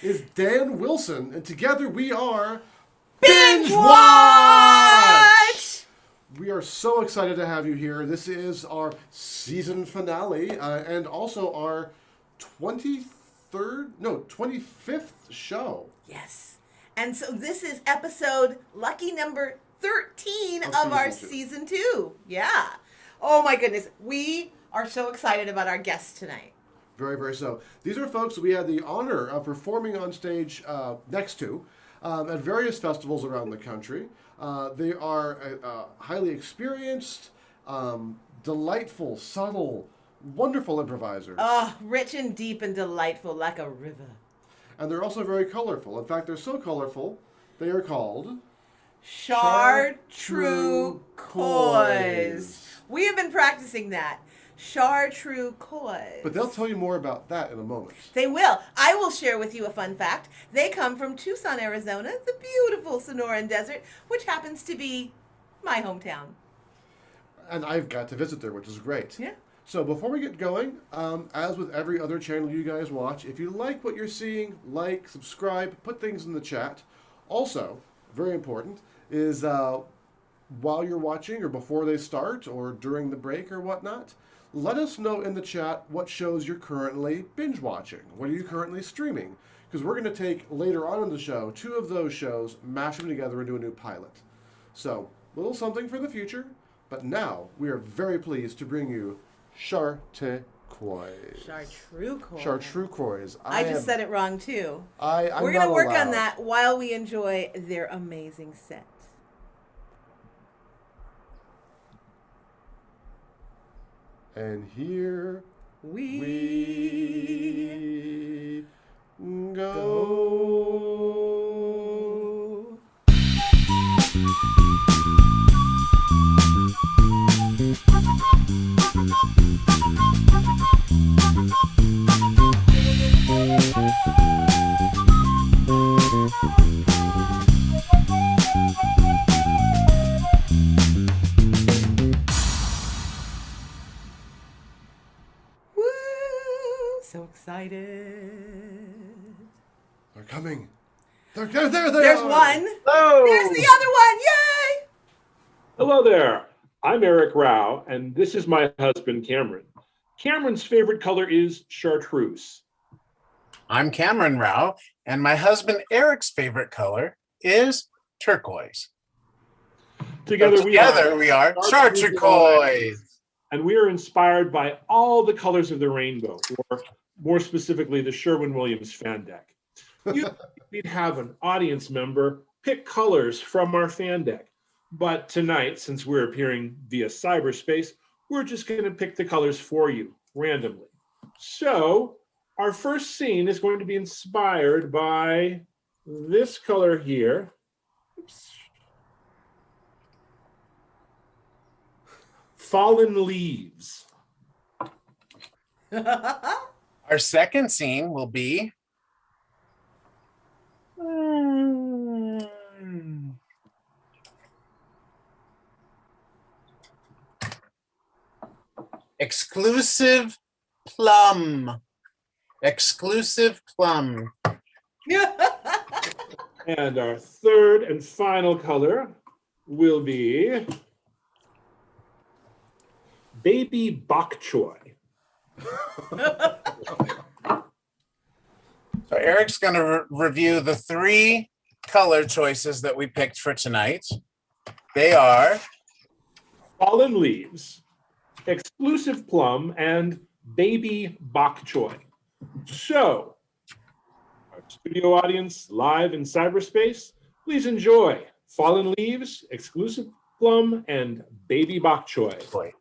Is Dan Wilson, and together we are Bingewatch! We are so excited to have you here. This is our season finale and also our 25th show. Yes. And so this is episode lucky number 13 of our season 2. Yeah. Oh my goodness. We are so excited about our guests tonight. Very, very so. These are folks that we had the honor of performing on stage next to at various festivals around the country. They are highly experienced, delightful, subtle, wonderful improvisers. Oh, rich and deep and delightful like a river. And they're also very colorful. In fact, they're so colorful, they are called Chartreuquoise. We have been practicing that. Chartrequoise. But they'll tell you more about that in a moment. They will. I will share with you a fun fact. They come from Tucson, Arizona, the beautiful Sonoran Desert, which happens to be my hometown. And I've got to visit there, which is great. Yeah. So before we get going, as with every other channel you guys watch, if you like what you're seeing, like, subscribe, put things in the chat. Also, very important, is while you're watching or before they start or during the break or whatnot, let us know in the chat what shows you're currently binge watching. What are you currently streaming? Because we're going to take later on in the show 2 of those shows, mash them together and do a new pilot. So, little something for the future. But now we are very pleased to bring you Chartrequoise. Chartreuquoise. Chartrequoise. I just said it wrong too. I'm We're going to work allowed. on that while we enjoy their amazing set. And here we go. So excited. They're coming. There they There's are. one. Hello. There's the other one. Yay! Hello there. I'm Eric Rao, and this is my husband, Cameron. Cameron's favorite color is chartreuse. I'm Cameron Rao, and my husband Eric's favorite color is turquoise. Together we are Chartrequoise. And we are inspired by all the colors of the rainbow, or more specifically, the Sherwin-Williams fan deck. We'd have an audience member pick colors from our fan deck. But tonight, since we're appearing via cyberspace, we're just going to pick the colors for you randomly. So our first scene is going to be inspired by this color here. Oops. Fallen leaves. Our second scene will be exclusive plum. Exclusive plum. And our third and final color will be baby bok choy. So Eric's going to review the 3 color choices that we picked for tonight. They are Fallen leaves, exclusive plum, and baby bok choy. So, our studio audience live in cyberspace, please enjoy Fallen leaves, exclusive plum, and baby bok choy. boy.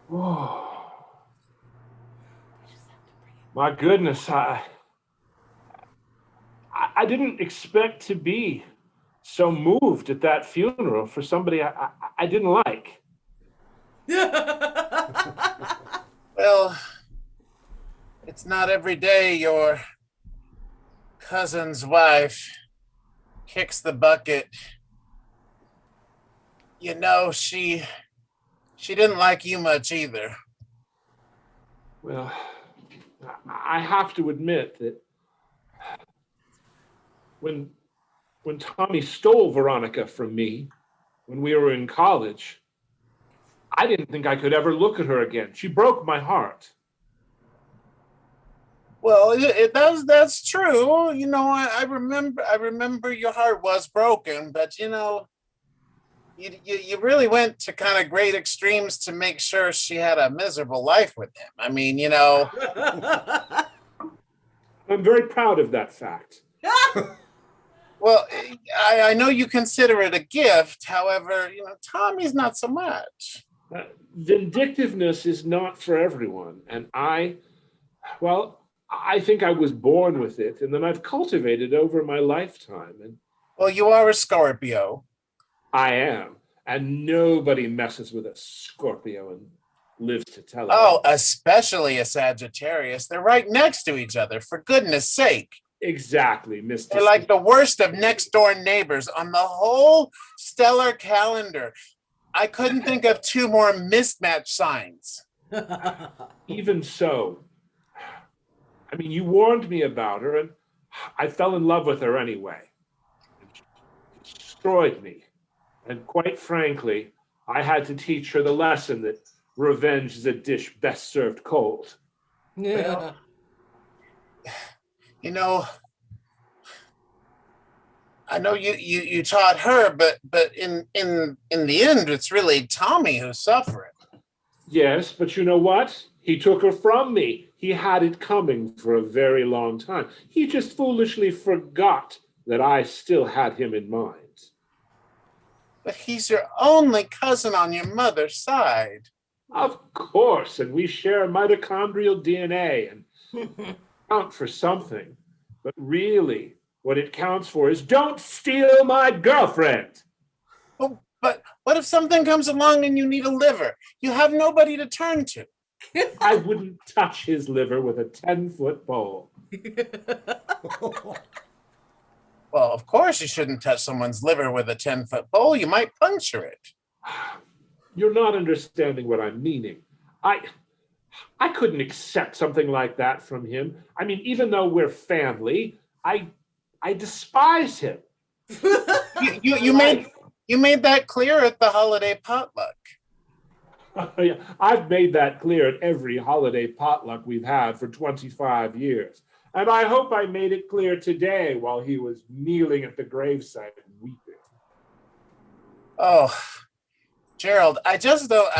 Oh, my goodness, I didn't expect to be so moved at that funeral for somebody I didn't like. Well, it's not every day your cousin's wife kicks the bucket. You know, she didn't like you much either. Well, I have to admit that when Tommy stole Veronica from me when we were in college, I didn't think I could ever look at her again. She broke my heart. Well, that's true. You know, I remember your heart was broken, but you know, you really went to kind of great extremes to make sure she had a miserable life with him. I mean, you know. I'm very proud of that fact. Well, I know you consider it a gift. However, you know, Tommy's not so much. Vindictiveness is not for everyone. And I think I was born with it, and then I've cultivated over my lifetime. And well, you are a Scorpio. I am. And nobody messes with a Scorpio and lives to tell it. Oh, especially a Sagittarius. They're right next to each other, for goodness sake. Exactly, Mr. They're like the worst of next door neighbors on the whole stellar calendar. I couldn't think of two more mismatched signs. Even so, I mean, you warned me about her, and I fell in love with her anyway. She destroyed me. And quite frankly, I had to teach her the lesson that revenge is a dish best served cold. Yeah. You know, I know you taught her, but in the end, it's really Tommy who's suffering. Yes, but you know what? He took her from me. He had it coming for a very long time. He just foolishly forgot that I still had him in mind. But he's your only cousin on your mother's side. Of course, and we share mitochondrial DNA and count for something. But really, what it counts for is don't steal my girlfriend. Oh, but what if something comes along and you need a liver? You have nobody to turn to. I wouldn't touch his liver with a 10-foot pole. Well, of course you shouldn't touch someone's liver with a 10-foot pole. You might puncture it. You're not understanding what I'm meaning. I couldn't accept something like that from him. I mean, even though we're family, I despise him. You made that clear at the holiday potluck. Yeah, I've made that clear at every holiday potluck we've had for 25 years. And I hope I made it clear today while he was kneeling at the gravesite and weeping. Oh, Gerald, I just don't.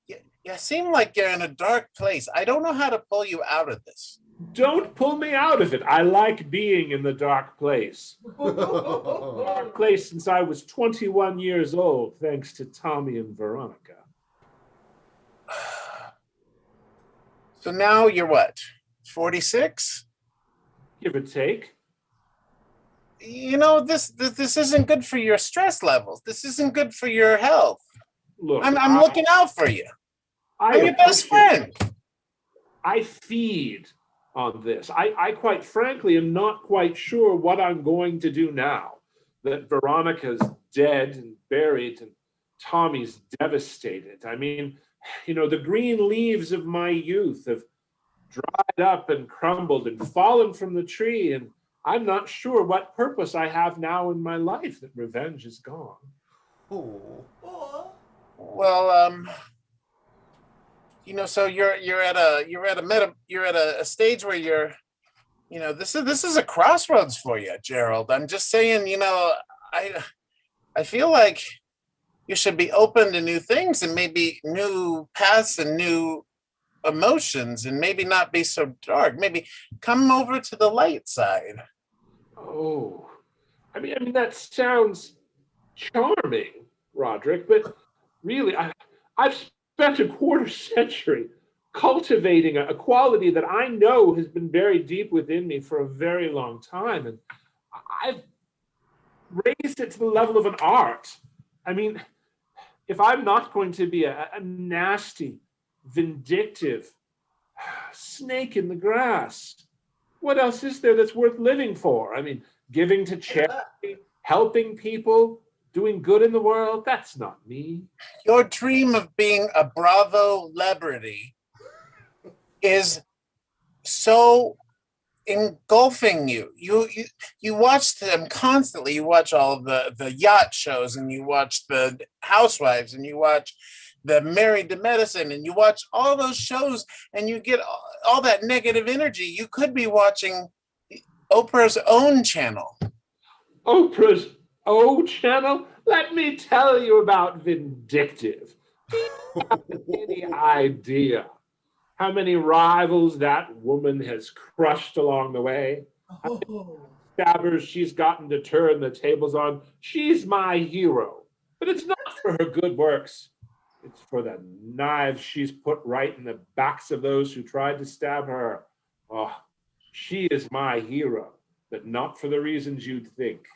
You seem like you're in a dark place. I don't know how to pull you out of this. Don't pull me out of it. I like being in the dark place. Dark place since I was 21 years old, thanks to Tommy and Veronica. So now you're what? 46? Give or take. You know, this isn't good for your stress levels. This isn't good for your health. Look, I'm looking out for you. I'm your best appreciate friend. I feed on this. I quite frankly am not quite sure what I'm going to do now that Veronica's dead and buried and Tommy's devastated. I mean, you know, the green leaves of my youth have dried up and crumbled and fallen from the tree, and I'm not sure what purpose I have now in my life that revenge is gone. Oh. Well, you know, so you're at a stage where you're, you know, this is a crossroads for you, Gerald. I'm just saying, you know, I feel like you should be open to new things and maybe new paths and new emotions and maybe not be so dark. Maybe come over to the light side. Oh, I mean that sounds charming, Roderick, but really, I've spent a quarter century cultivating a quality that I know has been buried deep within me for a very long time, and I've raised it to the level of an art. I mean, if I'm not going to be a nasty, vindictive, snake in the grass. What else is there that's worth living for? I mean, giving to charity, helping people, doing good in the world, that's not me. Your dream of being a Bravo celebrity is so engulfing you. You watch them constantly. You watch all the yacht shows, and you watch the Housewives, and you watch the Married to Medicine, and you watch all those shows, and you get all that negative energy. You could be watching Oprah's own channel. Oprah's own channel? Let me tell you about Vindictive. Do you have any idea how many rivals that woman has crushed along the way? How many stabbers she's gotten to turn the tables on? She's my hero. But it's not for her good works. It's for the knives she's put right in the backs of those who tried to stab her. Oh, she is my hero, but not for the reasons you'd think.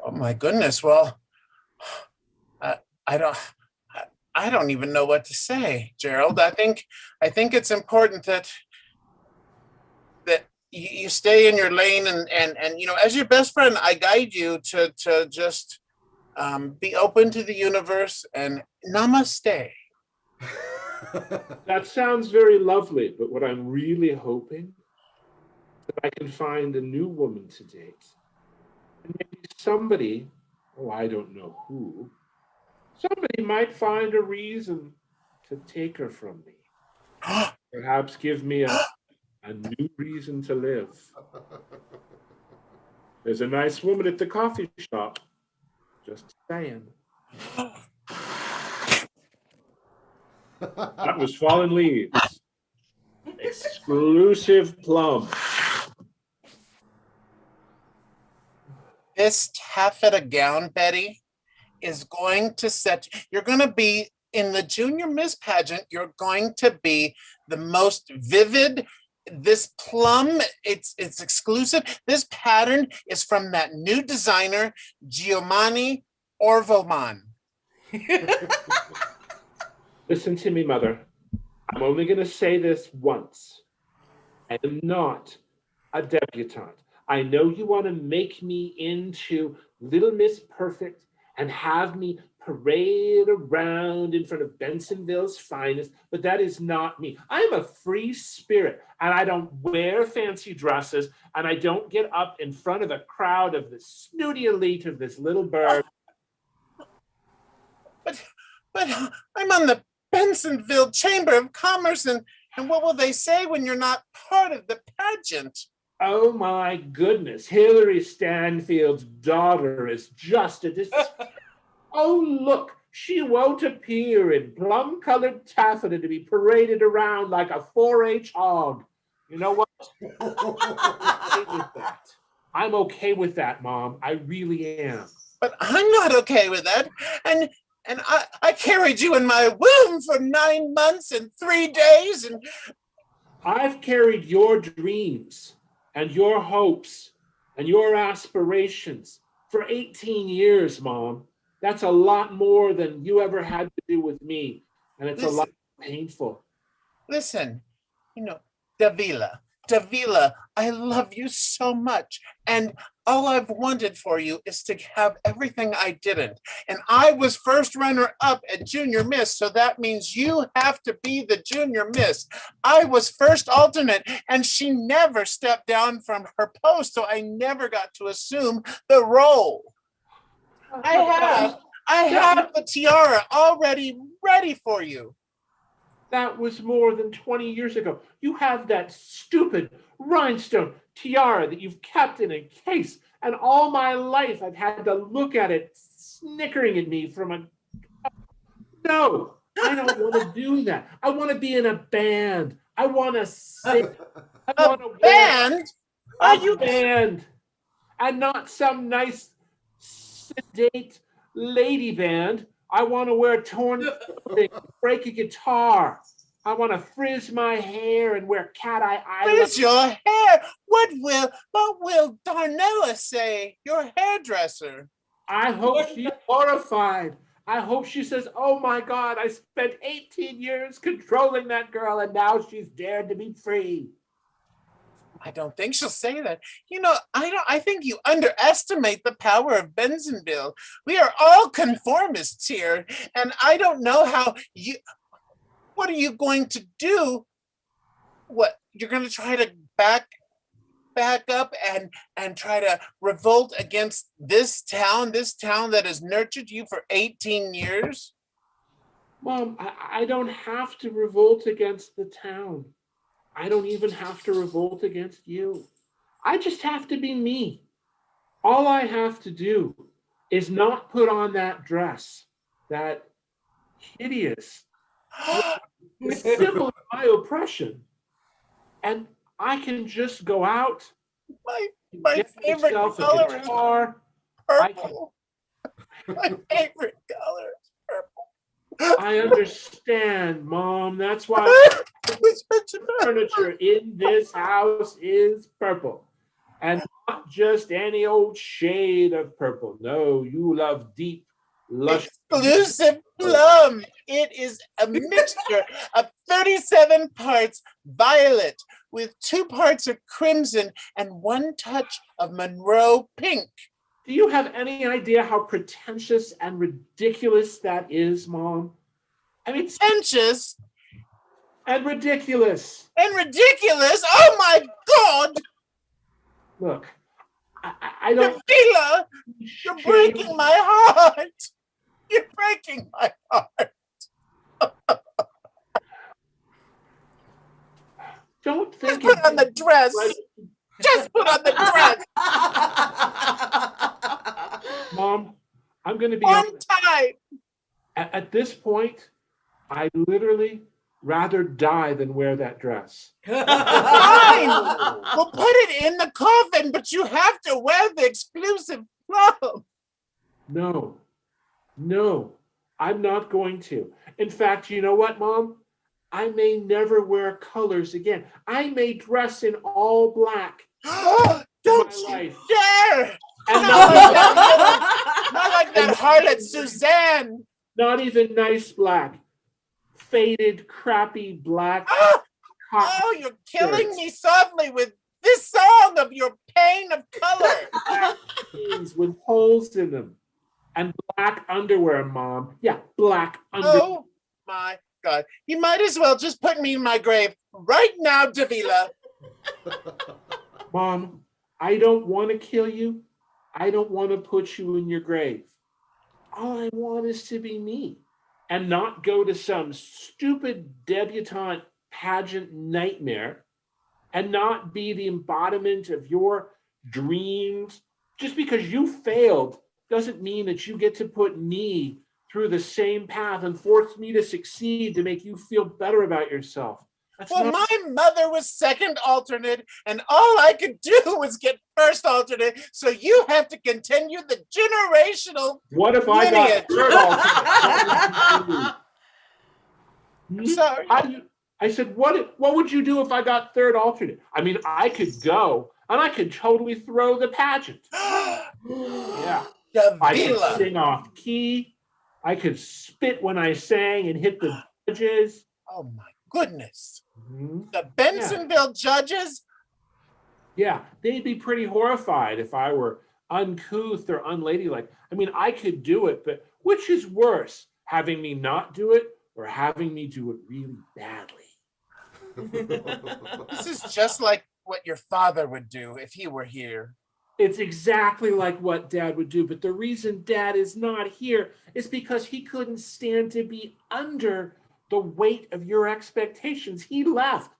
Oh my goodness. Well, I don't even know what to say, Gerald. I think it's important that you stay in your lane, and you know, as your best friend, I guide you to just be open to the universe and namaste. That sounds very lovely, but what I'm really hoping that I can find a new woman to date. And maybe somebody, oh, I don't know who, somebody might find a reason to take her from me. Perhaps give me a new reason to live. There's a nice woman at the coffee shop. Just saying. That was Fallen Leaves. Exclusive plum. This taffeta gown, Betty, is going to set, you're going to be in the Junior Miss pageant, you're going to be the most vivid. This plum, it's exclusive. This pattern is from that new designer, Giovanni Orvoman. Listen to me, Mother. I'm only going to say this once. I am not a debutante. I know you want to make me into Little Miss Perfect and have me parade around in front of Bensonville's finest, but that is not me. I'm a free spirit, and I don't wear fancy dresses, and I don't get up in front of a crowd of the snooty elite of this little burg. But I'm on the Bensonville Chamber of Commerce, and what will they say when you're not part of the pageant? Oh my goodness, Hillary Stanfield's daughter is just a Oh, look, she won't appear in plum-colored taffeta to be paraded around like a 4-H hog. You know what? I'm okay with that. I'm okay with that, Mom. I really am. But I'm not okay with that. And I carried you in my womb for 9 months and 3 days. And I've carried your dreams and your hopes and your aspirations for 18 years, Mom. That's a lot more than you ever had to do with me. And it's a lot painful. Listen, you know, Davila, I love you so much. And all I've wanted for you is to have everything I didn't. And I was first runner up at Junior Miss, so that means you have to be the Junior Miss. I was first alternate, and she never stepped down from her post, so I never got to assume the role. I have the tiara already ready for you. That was more than 20 years ago. You have that stupid rhinestone tiara that you've kept in a case, and all my life I've had to look at it snickering at me from a... No, I don't want to do that. I want to be in a band. I want to sing. I want to band? Are you band? And not some nice sedate lady band. I want to wear torn clothing, break a guitar. I want to frizz my hair and wear cat-eye eyeliner. Frizz your hair? What will Darnella say, your hairdresser? I hope she's horrified. I hope she says, oh my God, I spent 18 years controlling that girl and now she's dared to be free. I don't think she'll say that. I think you underestimate the power of Bensonville. We are all conformists here, and I don't know what are you going to do? What, you're going to try to back up and try to revolt against this town that has nurtured you for 18 years? Mom, I don't have to revolt against the town. I don't even have to revolt against you. I just have to be me. All I have to do is not put on that dress, that hideous symbol of my oppression. And I can just go out, My favorite color is purple. My favorite color is purple. I understand, Mom. That's why furniture in this house is purple. And not just any old shade of purple. No, you love deep, lush. Exclusive plum. It is a mixture of 37 parts violet with 2 parts of crimson and 1 touch of Monroe pink. Do you have any idea how pretentious and ridiculous that is, Mom? I mean, pretentious and ridiculous. And ridiculous? Oh my God! Look, I don't. Davila, you're breaking my heart. You're breaking my heart. Don't think. Just put on the dress. Just put on the dress. Mom, I'm going to be on time. At this point, I literally rather die than wear that dress. Fine. We'll put it in the coffin, but you have to wear the exclusive plum. No, I'm not going to. In fact, you know what, Mom? I may never wear colors again. I may dress in all black. Don't you dare! Not like that harlot Suzanne. Not even nice black. Faded, crappy black. You're killing me softly with this song of your pain of color. With holes in them. And black underwear, Mom. Yeah, black underwear. Oh my God. You might as well just put me in my grave right now, Davila. Mom, I don't want to kill you. I don't want to put you in your grave. All I want is to be me and not go to some stupid debutante pageant nightmare and not be the embodiment of your dreams. Just because you failed doesn't mean that you get to put me through the same path and force me to succeed to make you feel better about yourself. My mother was second alternate, and all I could do was get first alternate, so you have to continue the generational What if I got third alternate? I'm sorry. I said, what would you do if I got third alternate? I mean, I could go, and I could totally throw the pageant. Yeah. I could sing off key. I could spit when I sang and hit the judges. Oh, my goodness. Mm-hmm. The Bensonville judges? Yeah, they'd be pretty horrified if I were uncouth or unladylike. I mean, I could do it, but which is worse, having me not do it or having me do it really badly? This is just like what your father would do if he were here. It's exactly like what Dad would do, but the reason Dad is not here is because he couldn't stand to be under the weight of your expectations. He left.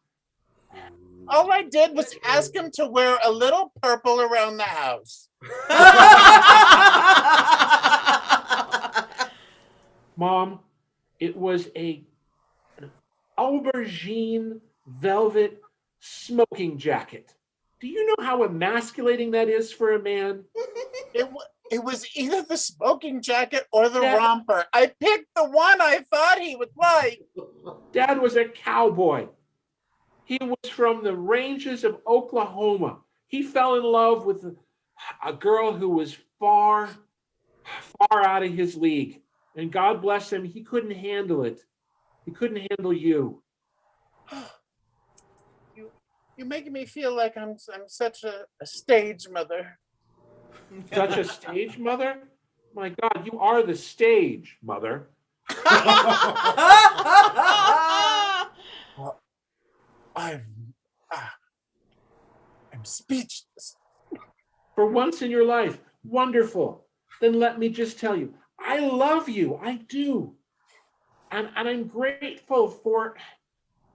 All I did was ask him to wear a little purple around the house. Mom, it was an aubergine velvet smoking jacket. Do you know how emasculating that is for a man? It was either the smoking jacket or the romper. I picked the one I thought he would like. Dad was a cowboy. He was from the ranges of Oklahoma. He fell in love with a girl who was far out of his league. And God bless him, he couldn't handle it. He couldn't handle you. You're making me feel like I'm such a stage mother. Such a stage mother? My God, you are the stage mother. Well, I'm speechless. For once in your life, wonderful. Then let me just tell you, I love you, I do. And I'm grateful for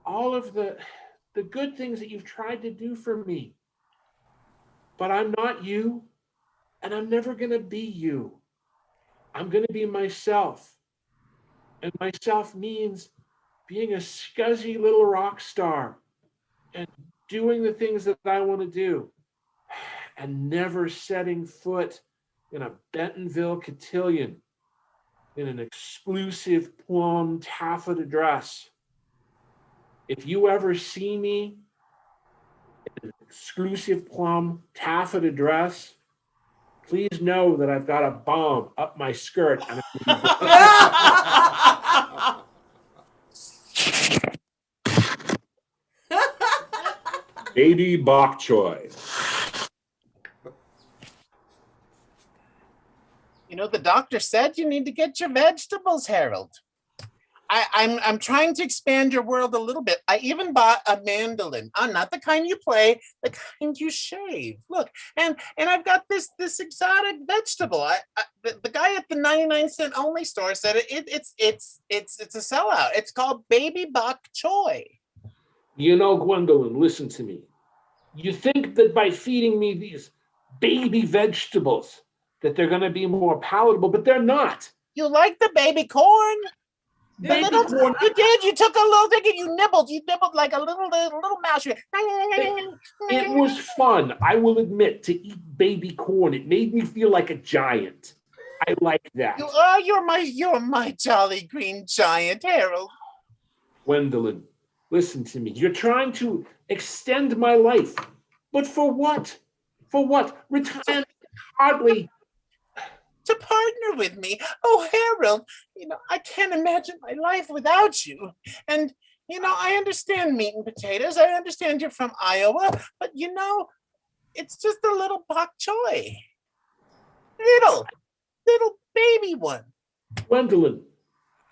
all of the good things that you've tried to do for me. But I'm not you, and I'm never going to be you. I'm going to be myself. And myself means being a scuzzy little rock star and doing the things that I want to do and never setting foot in a Bentonville cotillion in an exclusive plum taffeta dress. If you ever see me in an exclusive plum taffeta dress, please know that I've got a bomb up my skirt. And baby bok choy. You know, the doctor said you need to get your vegetables, Harold. I'm trying to expand your world a little bit. I even bought a mandolin. Not the kind you play, the kind you shave. Look, and I've got this exotic vegetable. The guy at the 99-cent only store said it's a sellout. It's called baby bok choy. You know, Gwendolyn, listen to me. You think that by feeding me these baby vegetables that they're going to be more palatable, but they're not. You like the baby corn? Baby corn. You did. You took a little thing and you nibbled. You nibbled like a little mouse. It was fun, I will admit, to eat baby corn. It made me feel like a giant. I like that. You're my jolly green giant, Harold. Gwendolyn, listen to me. You're trying to extend my life. But for what? For what? Retirement hardly. To partner with me. Oh, Harold, I can't imagine my life without you. And, I understand meat and potatoes. I understand you're from Iowa, but, it's just a little bok choy. Little baby one. Gwendolyn,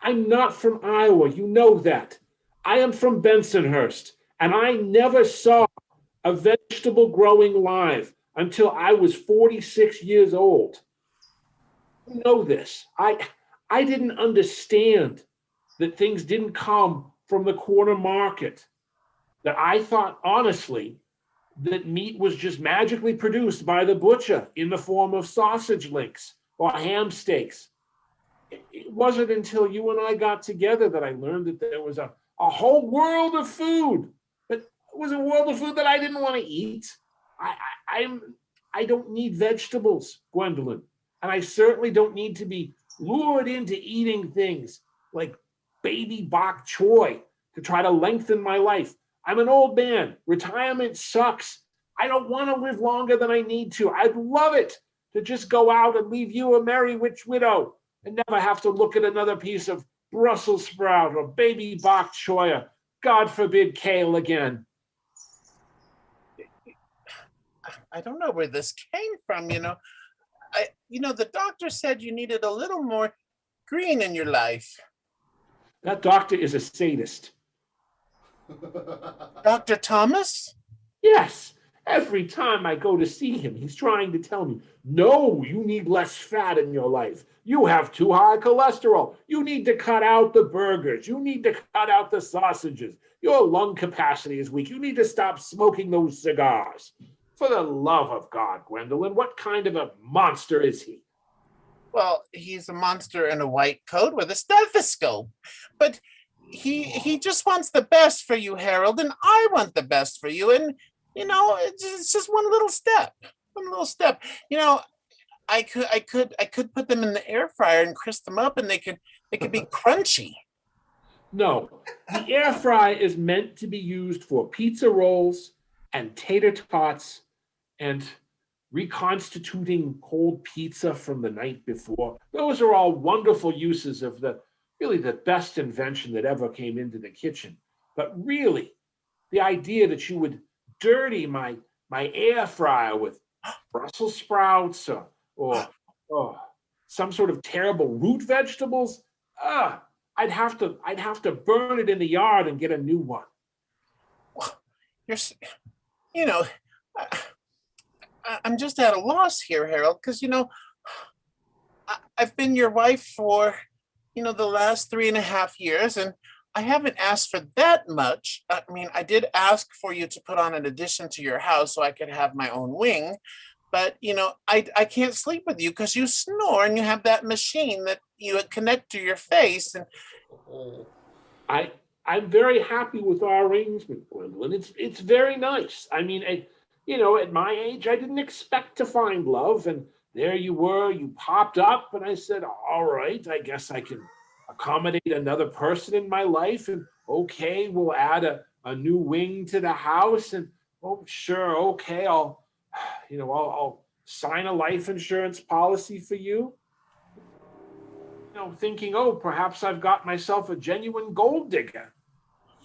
I'm not from Iowa. You know that. I am from Bensonhurst, and I never saw a vegetable growing live until I was 46 years old. You know this. I didn't understand that things didn't come from the corner market. That I thought, honestly, that meat was just magically produced by the butcher in the form of sausage links or ham steaks. It wasn't until you and I got together that I learned that there was a whole world of food. But it was a world of food that I didn't want to eat. I don't need vegetables, Gwendolyn. And I certainly don't need to be lured into eating things like baby bok choy to try to lengthen my life. I'm an old man. Retirement sucks. I don't want to live longer than I need to. I'd love it to just go out and leave you a merry rich widow and never have to look at another piece of Brussels sprout or baby bok choy or, God forbid, kale again. I don't know where this came from, the doctor said you needed a little more green in your life. That doctor is a sadist. Dr. Thomas? Yes. Every time I go to see him, he's trying to tell me, no, you need less fat in your life. You have too high cholesterol. You need to cut out the burgers. You need to cut out the sausages. Your lung capacity is weak. You need to stop smoking those cigars. For the love of God, Gwendolyn, what kind of a monster is he? Well, he's a monster in a white coat with a stethoscope. But he just wants the best for you, Harold, and I want the best for you. And, it's just one little step. One little step. I could put them in the air fryer and crisp them up and they could be crunchy. No, the air fry is meant to be used for pizza rolls and tater tots and reconstituting cold pizza from the night before. Those are all wonderful uses of really the best invention that ever came into the kitchen. But really, the idea that you would dirty my air fryer with Brussels sprouts or some sort of terrible root vegetables, I'd have to burn it in the yard and get a new one. I'm just at a loss here, Harold, because I've been your wife for the last 3.5 years, and I haven't asked for that much. I mean, I did ask for you to put on an addition to your house so I could have my own wing, but I can't sleep with you because you snore and you have that machine that you connect to your face. And I'm very happy with our arrangement, Gwendolyn. It's very nice. I mean, at my age, I didn't expect to find love, and there you were. You popped up, and I said, "All right, I guess I can accommodate another person in my life, and okay, we'll add a new wing to the house, and oh, sure, okay, I'll sign a life insurance policy for you." Thinking, oh, perhaps I've got myself a genuine gold digger.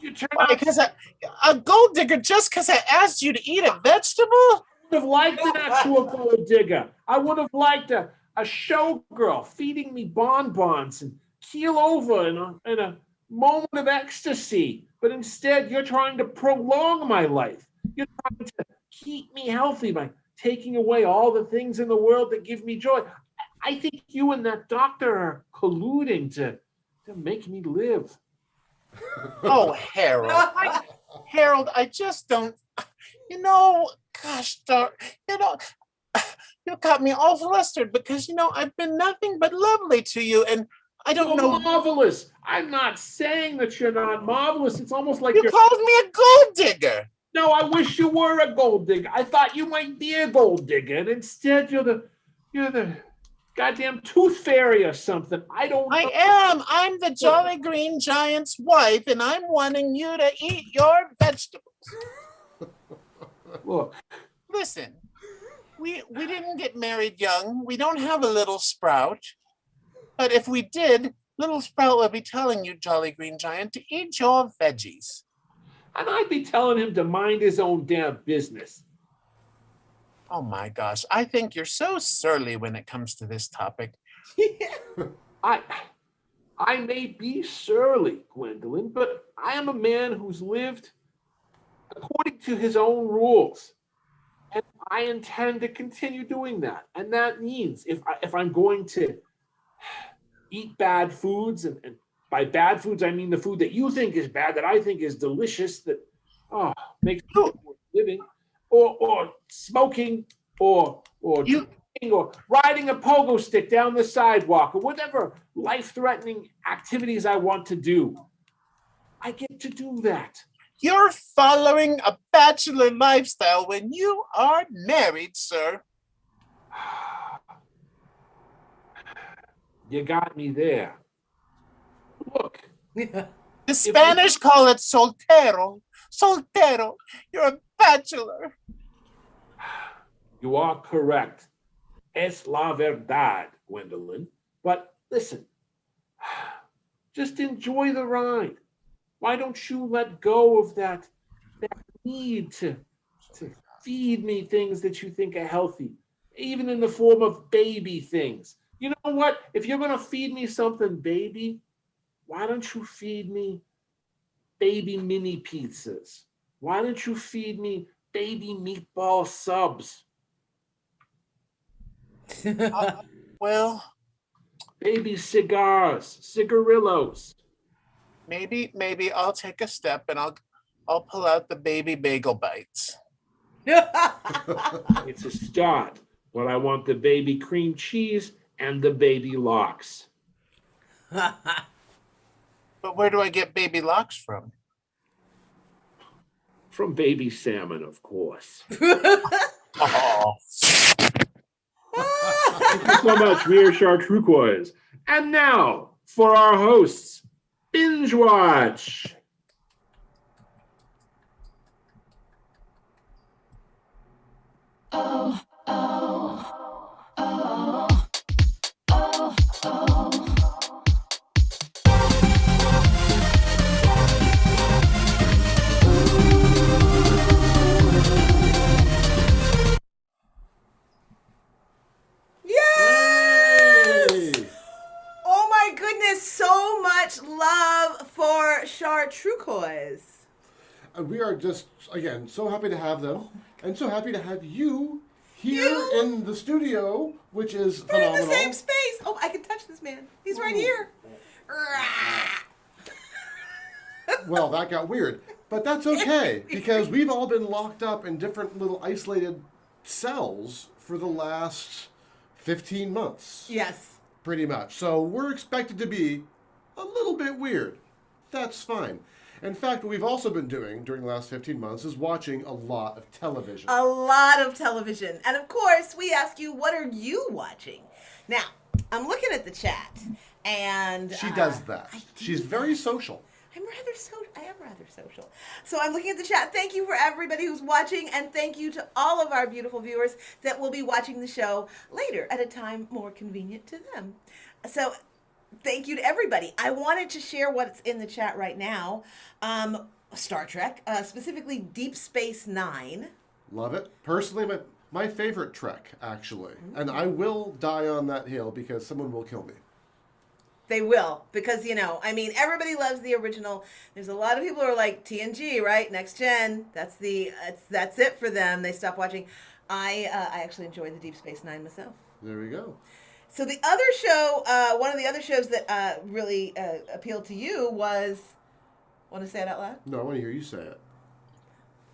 You turn out because a gold digger just because I asked you to eat a vegetable? I would have liked an actual gold digger. I would have liked a showgirl feeding me bonbons and keel over in a moment of ecstasy. But instead, you're trying to prolong my life. You're trying to keep me healthy by taking away all the things in the world that give me joy. I think you and that doctor are colluding to make me live. Oh, Harold. Harold, I just don't, gosh darn, you got me all flustered because, I've been nothing but lovely to you, and I don't know. Marvelous. I'm not saying that you're not marvelous. It's almost like you called me a gold digger. No, I wish you were a gold digger. I thought you might be a gold digger, and instead you're the goddamn tooth fairy or something. I don't know. I am. I'm the Jolly Green Giant's wife, and I'm wanting you to eat your vegetables. Look. Listen, we didn't get married young. We don't have a little Sprout. But if we did, little Sprout would be telling you, Jolly Green Giant, to eat your veggies. And I'd be telling him to mind his own damn business. Oh my gosh, I think you're so surly when it comes to this topic. I may be surly, Gwendolyn, but I am a man who's lived according to his own rules. And I intend to continue doing that. And that means if I'm going to eat bad foods, and by bad foods, I mean the food that you think is bad, that I think is delicious, that makes me worth living, or smoking, or drinking, or riding a pogo stick down the sidewalk, or whatever life-threatening activities I want to do. I get to do that. You're following a bachelor lifestyle when you are married, sir. You got me there. Look. The Spanish call it soltero. Soltero. You're a bachelor. You are correct. Es la verdad, Gwendolyn. But listen, just enjoy the ride. Why don't you let go of that need to feed me things that you think are healthy, even in the form of baby things? You know what? If you're going to feed me something baby, why don't you feed me baby mini pizzas? Why don't you feed me baby meatball subs? Well, baby cigars, cigarillos. Maybe I'll take a step and I'll pull out the baby bagel bites. It's a start, but I want the baby cream cheese and the baby lox. But where do I get baby lox from? From baby salmon, of course. Oh. Thank you so much. We are Chartreuquoise. And now, for our hosts, Bingewatch. Oh, oh. we are just, again, so happy to have them, and so happy to have you here in the studio, which is We're phenomenal. in the same space. Oh, I can touch this man. He's right here. Well, that got weird. But that's okay, because we've all been locked up in different little isolated cells for the last 15 months. Yes. Pretty much. So we're expected to be a little bit weird. That's fine. In fact, what we've also been doing during the last 15 months is watching a lot of television. A lot of television. And of course, we ask you, what are you watching? Now, I'm looking at the chat, and... She does that. She's very social. I am rather social. So I'm looking at the chat. Thank you for everybody who's watching, and thank you to all of our beautiful viewers that will be watching the show later at a time more convenient to them. So thank you to everybody. I wanted to share what's in the chat right now. Star Trek, specifically Deep Space Nine. Love it. Personally, my favorite Trek, actually. And I will die on that hill because someone will kill me. They will, because, everybody loves the original. There's a lot of people who are like, TNG, right? Next Gen. That's it for them. They stop watching. I actually enjoy the Deep Space Nine myself. There we go. So the other show, one of the other shows that really appealed to you was, want to say it out loud? No, I want to hear you say it.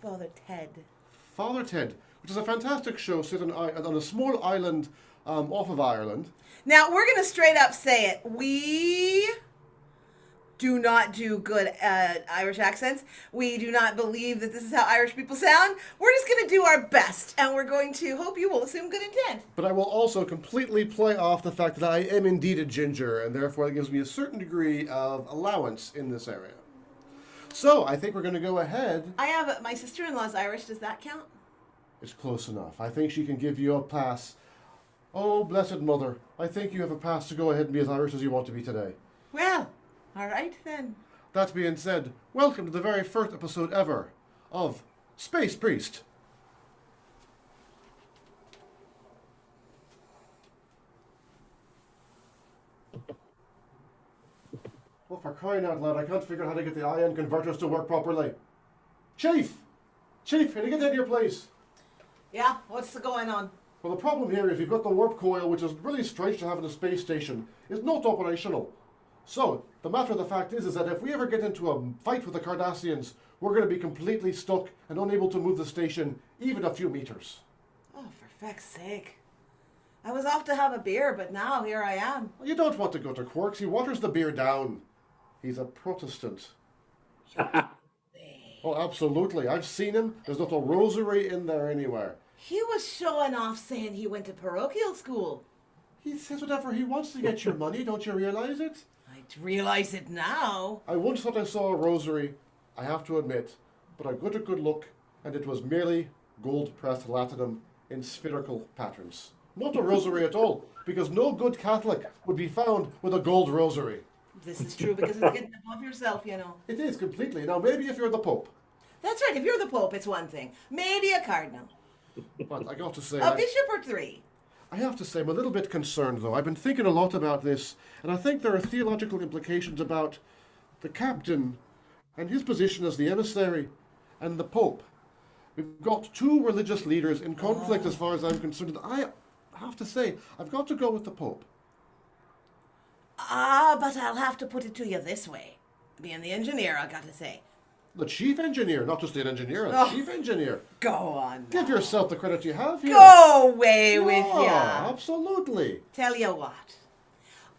Father Ted. Father Ted, which is a fantastic show set on a small island off of Ireland. Now, we're going to straight up say it. We do not do good Irish accents. We do not believe that this is how Irish people sound. We're just going to do our best, and we're going to hope you will assume good intent. But I will also completely play off the fact that I am indeed a ginger, and therefore it gives me a certain degree of allowance in this area. So, I think we're going to go ahead. I have my sister-in-law's Irish. Does that count? It's close enough. I think she can give you a pass. Oh, blessed mother. I think you have a pass to go ahead and be as Irish as you want to be today. Well, all right then. That being said, welcome to the very first episode ever of Space Priest. Well, for crying out loud, I can't figure out how to get the ion converters to work properly. Chief! Chief, can you get in here, please? Yeah, what's going on? Well, the problem here is you've got the warp coil, which is really strange to have in a space station, is not operational. So, the matter of the fact is that if we ever get into a fight with the Cardassians, we're going to be completely stuck and unable to move the station even a few meters. Oh, for feck's sake. I was off to have a beer, but now here I am. Well, you don't want to go to Quarks. He waters the beer down. He's a Protestant. Oh, absolutely. I've seen him. There's not a rosary in there anywhere. He was showing off saying he went to parochial school. He says whatever he wants to get your money. Don't you realize it? I realize it now. I once thought I saw a rosary, I have to admit, but I got a good look, and it was merely gold-pressed latinum in spherical patterns. Not a rosary at all, because no good Catholic would be found with a gold rosary. This is true because it's getting above yourself, It is completely. Now, maybe if you're the Pope. That's right. If you're the Pope, it's one thing. Maybe a cardinal. But I got to say, A bishop or three. I have to say, I'm a little bit concerned, though. I've been thinking a lot about this, and I think there are theological implications about the captain and his position as the emissary and the Pope. We've got two religious leaders in conflict as far as I'm concerned. I have to say, I've got to go with the Pope. But I'll have to put it to you this way. Being the engineer, I got to say. The chief engineer, not just an engineer, the chief engineer. Go on. Give yourself the credit you have here. Go away with ya. Absolutely. Tell you what.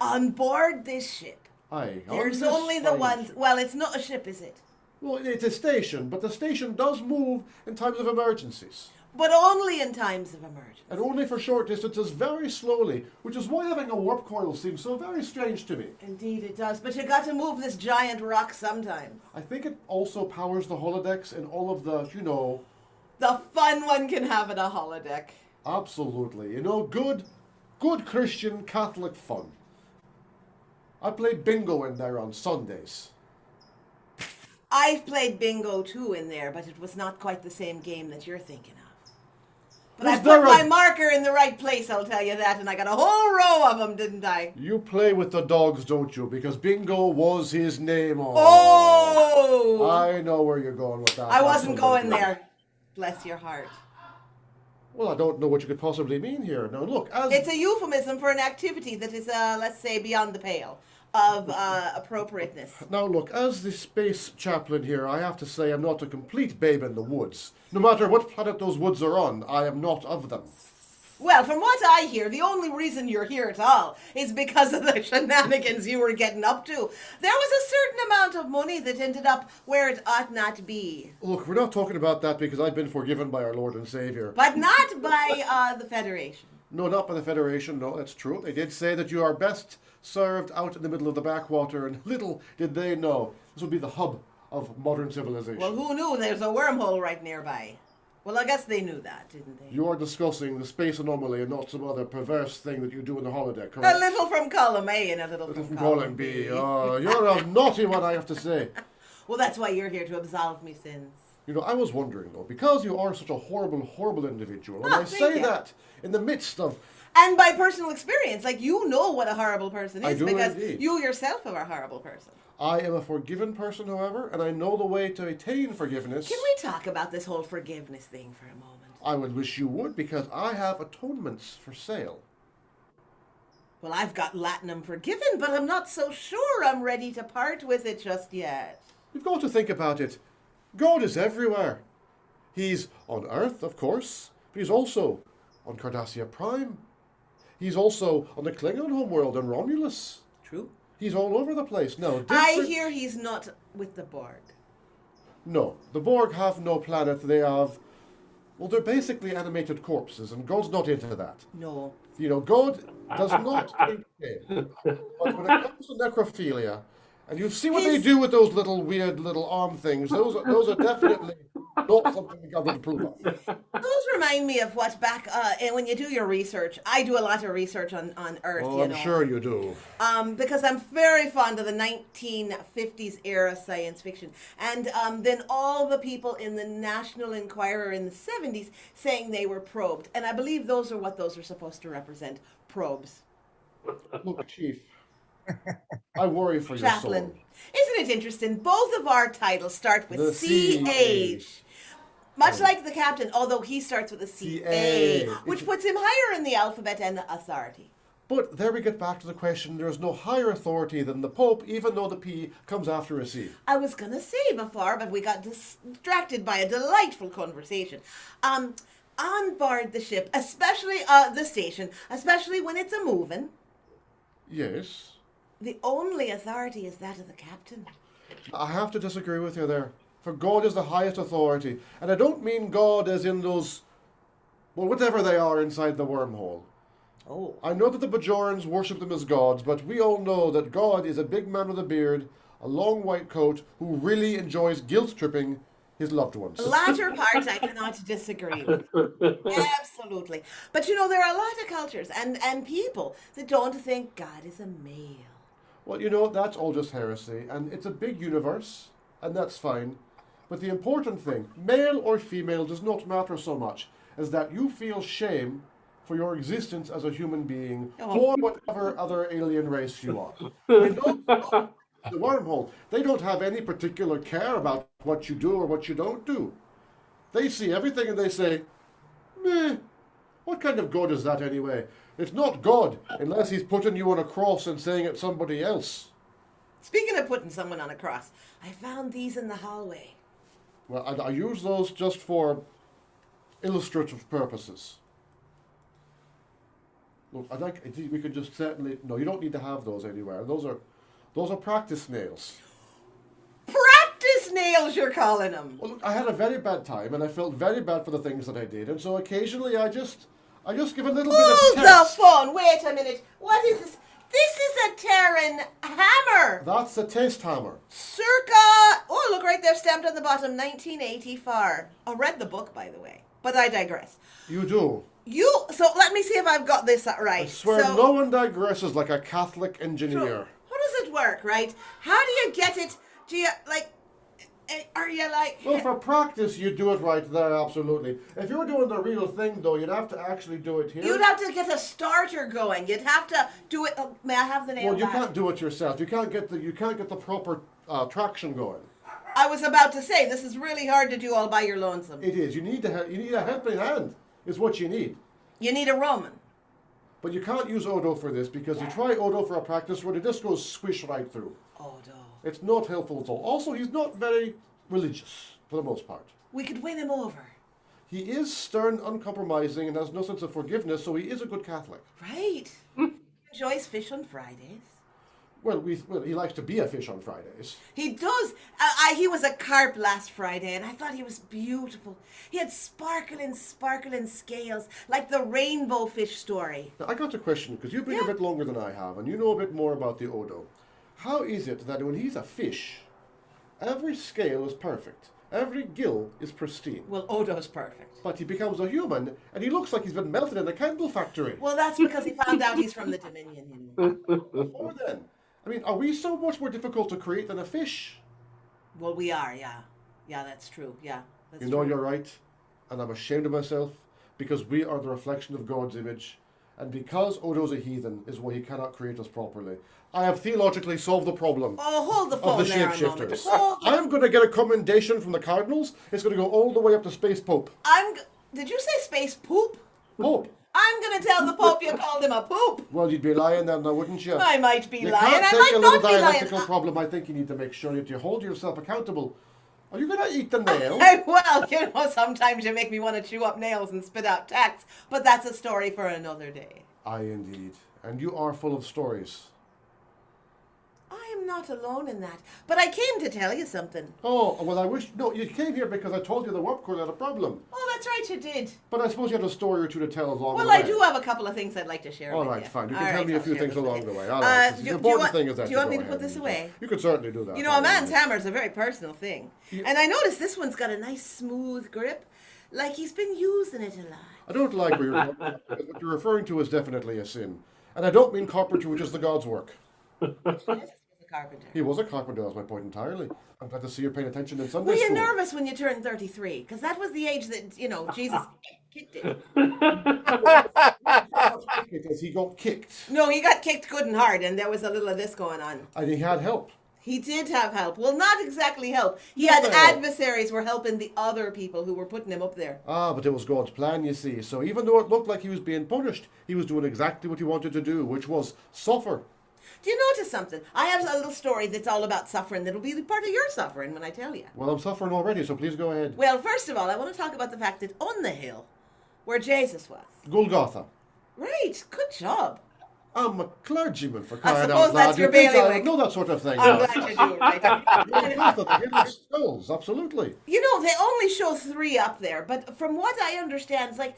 On board this ship, Aye. there's only the ones... Well, it's not a ship, is it? Well, it's a station, but the station does move in times of emergencies. But only in times of emergency. And only for short distances, very slowly, which is why having a warp coil seems so very strange to me. Indeed it does, but you got to move this giant rock sometime. I think it also powers the holodecks and all of the, The fun one can have at a holodeck. Absolutely. Good Christian Catholic fun. I play bingo in there on Sundays. I've played bingo too in there, but it was not quite the same game that you're thinking of. But I Was there put my a- marker in the right place, I'll tell you that, and I got a whole row of them, didn't I? You play with the dogs, don't you? Because Bingo was his name. Oh! I know where you're going with that. I wasn't Absolutely. going there. Bless your heart. Well, I don't know what you could possibly mean here. Now, look, as It's a euphemism for an activity that is, let's say, beyond the pale of appropriateness. Now, look, as the space chaplain here, I have to say I'm not a complete babe in the woods. No matter what planet those woods are on, I am not of them. Well, from what I hear, the only reason you're here at all is because of the shenanigans you were getting up to. There was a certain amount of money that ended up where it ought not to be. Look, we're not talking about that because I've been forgiven by our Lord and Savior. But not by the Federation. No, not by the Federation. No, that's true. They did say that you are best served out in the middle of the backwater, and little did they know this would be the hub of modern civilization. Well, who knew there's a wormhole right nearby? Well, I guess they knew that, didn't they? You are discussing the space anomaly and not some other perverse thing that you do in the holodeck, correct? A little from column A and a little Little from from column column B. B. Oh, you're a naughty one, I have to say. Well, that's why you're here, to absolve me sins. You know, I was wondering, though, because you are such a horrible, horrible individual, and Oh, I thank say you. that in the midst of... And by personal experience, like, you know what a horrible person I is do because indeed. you yourself are a horrible person. I am a forgiven person, however, and I know the way to attain forgiveness. Can we talk about this whole forgiveness thing for a moment? I would wish you would, because I have atonements for sale. Well, I've got Latinum forgiven, but I'm not so sure I'm ready to part with it just yet. You've got to think about it. God is everywhere. He's on Earth, of course, but he's also on Cardassia Prime. He's also on the Klingon homeworld and Romulus. True. He's all over the place. No, I different- hear he's not with the Borg. No, the Borg have no planet. They have... Well, they're basically animated corpses, and God's not into that. No. You know, God does not take pain. But when it comes to necrophilia, and you see what they do with those little weird little arm things, those are definitely not something God would approve of. Those remind me of what back and when you do your research. I do a lot of research on Earth, Oh, you I'm know. sure you do. Because I'm very fond of the 1950s era science fiction. And then all the people in the National Enquirer in the 70s saying they were probed. And I believe those are what those are supposed to represent, probes. Look, Chief, I worry for your Chaplain. soul. Isn't it interesting? Both of our titles start with The CH. Much like the captain, although he starts with a CA, which puts him higher in the alphabet and the authority. But there we get back to the question, there is no higher authority than the Pope, even though the P comes after a C. I was going to say before, but we got distracted by a delightful conversation. On board the ship, especially the station, especially when it's a moving, Yes. the only authority is that of the captain. I have to disagree with you there. For God is the highest authority. And I don't mean God as in those, well, whatever they are inside the wormhole. Oh. I know that the Bajorans worship them as gods, but we all know that God is a big man with a beard, a long white coat, who really enjoys guilt-tripping his loved ones. The latter part I cannot disagree with. Absolutely. But you know, there are a lot of cultures and people that don't think God is a male. Well, you know, that's all just heresy, and it's a big universe, and that's fine. But the important thing, male or female, does not matter so much as that you feel shame for your existence as a human being, or whatever other alien race you are. I mean, the wormhole, they don't have any particular care about what you do or what you don't do. They see everything and they say, meh, what kind of God is that anyway? It's not God, unless he's putting you on a cross and saying it's somebody else. Speaking of putting someone on a cross, I found these in the hallway. Well, I use those just for illustrative purposes. Look, I think we could just certainly... No, you don't need to have those anywhere. Those are practice nails. Practice nails, you're calling them. Well, look, I had a very bad time, and I felt very bad for the things that I did, and so occasionally I just give a little bit Hold of the test. phone. Wait a minute. What is this? This is a Terran hammer. That's a test hammer. Circa, oh, look right there, stamped on the bottom, 1984. I read the book, by the way, but I digress. You do. So let me see if I've got this right. I swear so, no one digresses like a Catholic engineer. How does it work, right? How do you get it? Do you, like, Are you like... Well, for practice, you do it right there, absolutely. If you were doing the real thing, though, you'd have to actually do it here. You'd have to get a starter going. You'd have to do it... Oh, may I have the nail Well, you back? can't do it yourself. You can't get the proper traction going. I was about to say, this is really hard to do all by your lonesome. It is. You need a helping hand. Is what you need. You need a Roman. But you can't use Odo for this because you try Odo for a practice where it just goes swish right through. Odo. It's not helpful at all. Also, he's not very religious for the most part. We could win him over. He is stern, uncompromising, and has no sense of forgiveness, so he is a good Catholic. Right. Enjoys fish on Fridays. Well, he likes to be a fish on Fridays. He does. He was a carp last Friday, and I thought he was beautiful. He had sparkling scales, like the rainbow fish story. Now, I got a question, because you've been a bit longer than I have, and you know a bit more about the Odo. How is it that when he's a fish, every scale is perfect, every gill is pristine, Well, Odo's perfect. but he becomes a human, and he looks like he's been melted in a candle factory? Well, that's because he found out he's from the Dominion. You know. Before then, I mean, are we so much more difficult to create than a fish? Well, we are, yeah. Yeah, that's true. Yeah, that's You know true. you're right, and I'm ashamed of myself, because we are the reflection of God's image, and because Odo's a heathen is why he cannot create us properly. I have theologically solved the problem Oh, hold the of phone the there a moment. shapeshifters. Hold the... I'm going to get a commendation from the Cardinals. It's going to go all the way up to Space Pope. Did you say space poop? Pope. I'm going to tell the Pope you called him a poop. Well, you'd be lying then, now, wouldn't you? I might be You lying. can't I take might a little not be lying. dialectical problem. I think you need to make sure that you hold yourself accountable. Are you going to eat the nail? Well, you know, sometimes you make me want to chew up nails and spit out tacks, but that's a story for another day. Aye, indeed. And you are full of stories. I am not alone in that, but I came to tell you something. Oh, well, I wish... No, you came here because I told you the warp core had a problem. Oh, that's right, you did. But I suppose you had a story or two to tell along Well, the way. I do have a couple of things I'd like to share All with right, you. fine. You All can tell right, me a I'll few share things this with along you. the way. All right. The do you important want- thing is that do you want me go to put ahead this and- away? You could certainly do that. You know, a man's hammer is a very personal thing. Yeah. And I noticed this one's got a nice smooth grip, like he's been using it a lot. I don't like what you're referring to is definitely a sin. And I don't mean carpentry, which is the God's work. Yes, he was a carpenter. He was a carpenter, that's my point entirely. I'm glad to see you're paying attention in Sunday Were you school. nervous when you turned 33? Because that was the age that, you know, Jesus kicked it. Because he got kicked. No, he got kicked good and hard, and there was a little of this going on. And he had help. He did have help. Well, not exactly help. He Not had help. adversaries were helping the other people who were putting him up there. Ah, but it was God's plan, you see. So even though it looked like he was being punished, he was doing exactly what he wanted to do, which was suffer. Do you notice something? I have a little story that's all about suffering that'll be part of your suffering when I tell you. Well, I'm suffering already, so please go ahead. Well, first of all, I want to talk about the fact that on the hill where Jesus was. Golgotha. Right, good job. I'm a clergyman, for crying suppose out loud. that's your You think I bailiwick. know that sort of thing. I'm glad you do, right? Golgotha, the hill of skulls, absolutely. You know, they only show 3 up there, but from what I understand, it's like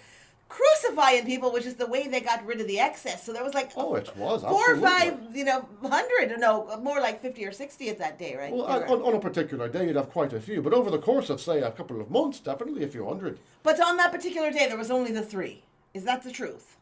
crucifying people, which is the way they got rid of the excess. So there was like Oh, it was, 4 or absolutely. 5, 100, no, more like 50 or 60 at that day, right? Well, There on, were. on a particular day, you'd have quite a few, but over the course of, say, a couple of months, definitely a few hundred. But on that particular day, there was only the 3. Is that the truth?